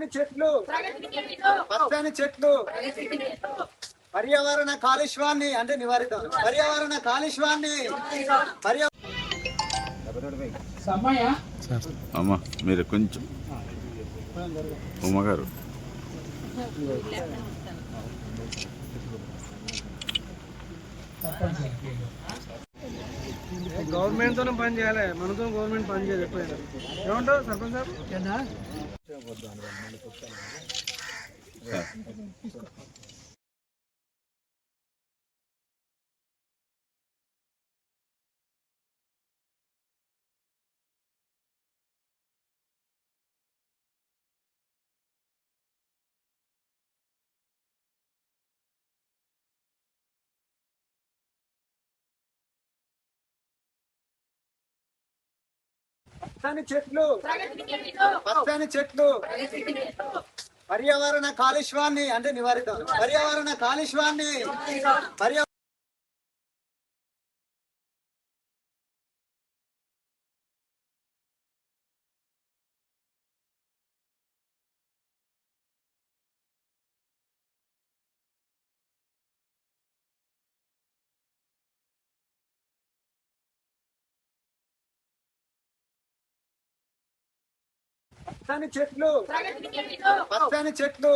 పచ్చని చెట్లు పచ్చని చెట్లు పర్యావరణ కాలుష్యాన్ని అంటే నివారిద్దాం. పర్యావరణ కాలుష్యాన్ని అమ్మ మీరు కొంచెం ఉమ్మగారు గవర్నమెంట్ తోనే పని చేయాలి, మనతో గవర్నమెంట్ పని చేయదు. ఎప్పుడైనా ఏమంటారు సర్పంచ్ సార్? పచ్చని చెట్లు పచ్చని చెట్లు పర్యావరణ కాలుష్యాన్ని అంటే నివారిద్దాం. పర్యావరణ కాలుష్యాన్ని పచ్చని చెట్లు పచ్చని చెట్లు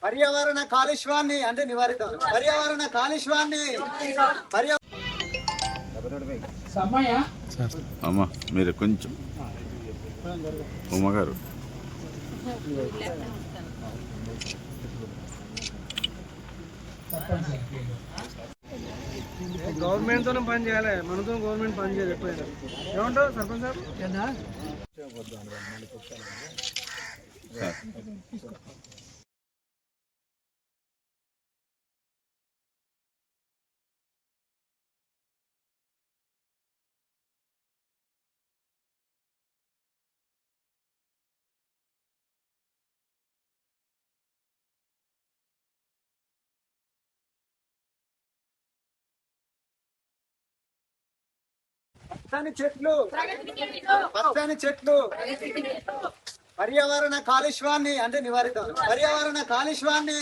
పర్యావరణ కాలుష్యాన్ని అంటే నివారిద్దాం. పర్యావరణ కాలుష్యాన్ని అమ్మ మీరు కొంచెం ఉమ్మగారు గవర్నమెంట్ తోనే పని చేయాలి, మనతో గవర్నమెంట్ పని చేయదు. ఎప్పుడైనా ఏమంటారు సర్పంచ్ సార్? పచ్చని చెట్లు పచ్చని చెట్లు పర్యావరణ కాలుష్యాన్ని అంటే నివారిద్దాం. పర్యావరణ కాలుష్యాన్ని